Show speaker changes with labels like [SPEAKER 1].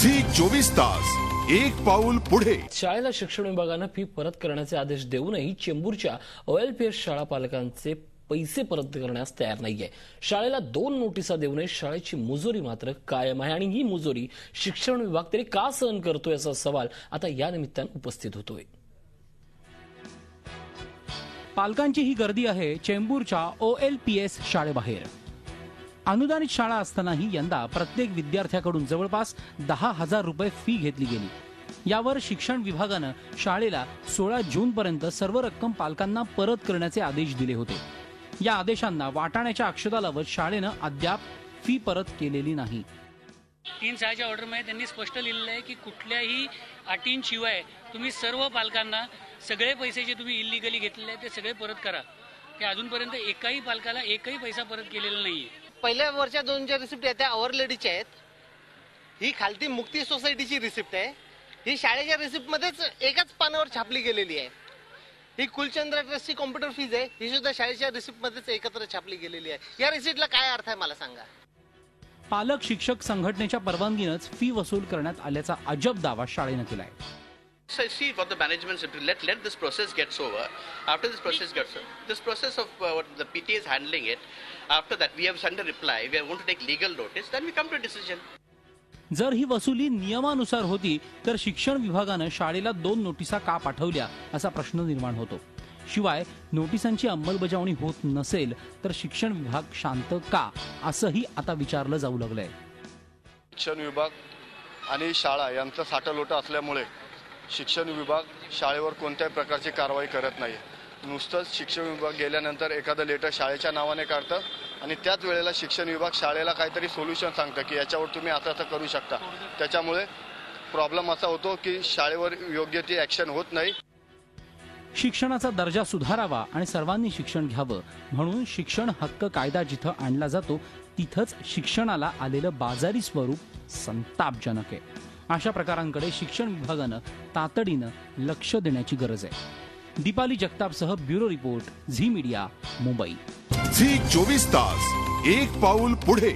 [SPEAKER 1] Zee 24 तास एक पाऊल पुढे।
[SPEAKER 2] शाळेला शिक्षण विभागाने फी परत करण्याचे आदेश देऊनही चेंबूरच्या OLPS शाळा पालकांचे पैसे परत करण्यास तयार नाहीये। शाळेला 2 नोटिसा देऊनही शाळेची मुजोरी मात्र कायम आहे आणि ही मुजोरी शिक्षण विभाग तरी का सहन करतोय असा सवाल आता या निमित्ताने उपस्थित होतोय।
[SPEAKER 3] पालकांची ही गर्दी आहे चेंबूरच्या OLPS शाळेबाहेर। अनुदानित शाळा असतानाही यंदा प्रत्येक विद्यार्थ्याकडून जवळपास 10,000 रुपये फी घेतली गेली। यावर शिक्षण विभागाने शाळेला 16 जून पर्यंत सर्व रक्कम पालकांना परत करण्याचे आदेश दिले होते। या आदेशांना वाटाण्याच्या अक्षता लावत शाळेने अद्याप फी परत केलेली नाही।
[SPEAKER 4] 3/6च्या ऑर्डरमध्ये त्यांनी स्पष्ट लिहिलेलं आहे की कुठल्याही अटींशिवाय तुम्ही सर्व पालकांना सगळे पैसे जे तुम्ही इल्लीगली घेतलेले आहेत ते सगळे परत करा। ते अजूनपर्यंत एकाही पालकाला एकही पैसा परत केलेला नाहीये।
[SPEAKER 5] पहिल्या वरच्या 2 ज्या रिसिप्ट आहेत त्या अवर लेडीच्या आहेत। ही खालती मुक्ती सोसायटीची रिसिप्ट आहे। ही शाळेच्या रिसिप्ट मध्येच एकाच पानावर छापली गेलेली आहे। ही कुलचंद्र ट्रस्टची कॉम्प्युटर फीज आहे, ही सुद्धा शाळेच्या रिसिप्ट मध्येच एकत्र छापली गेलेली आहे। या रिसिप्टला काय अर्थ आहे मला सांगा।
[SPEAKER 3] पालक शिक्षक संघटनेच्या परवानगीनेच फी वसूल करण्यात आल्याचा अजब दावा शाळेने केलाय।
[SPEAKER 6] So see what the management said, let this process gets over. After this process of what the PTA is handling it, after that we have sent a reply, we are going to take legal notice, then we come to a decision.
[SPEAKER 3] जर ही वसुली नियमानुसार होती तर शिक्षण विभागाने शाळेला 2 नोटिसा का पाठवल्या असा प्रश्न निर्माण होतो। शिवाय नोटिसांची अंमलबजावणी होत नसेल तर शिक्षण विभाग शांत का असंही आता विचारलं जाऊ लागलंय।
[SPEAKER 7] शिक्षण विभाग आणि शाळा यांचा साठालोटा असल्यामुळे शिक्षण विभाग शाळेवर कोणत्याही प्रकारची कारवाई करत नाही। नुसतंच शिक्षण विभाग गेल्यानंतर एखादं लेटर शाळेच्या नावाने काढतं आणि त्याच वेळेला शिक्षण विभाग शाळेला काहीतरी सोल्युशन सांगतं की याच्यावर तुम्ही असं करू शकता। त्याच्यामुळे प्रॉब्लेम असा होतो की शाळेवर योग्य ती ॲक्शन होत नाही।
[SPEAKER 3] शिक्षणाचा दर्जा सुधारावा आणि सर्वांनी शिक्षण घ्यावं म्हणून शिक्षण हक्क कायदा जिथं आणला जातो तिथंच शिक्षणाला आलेलं बाजारी स्वरूप संतापजनक आहे। अशा प्रकारांकडे शिक्षण विभागाने तातडीने लक्ष देण्याची गरज आहे। दीपाली जगतापसह bureau report Zee media Mumbai.
[SPEAKER 1] Zee 24 तास एक पाऊल पुढे।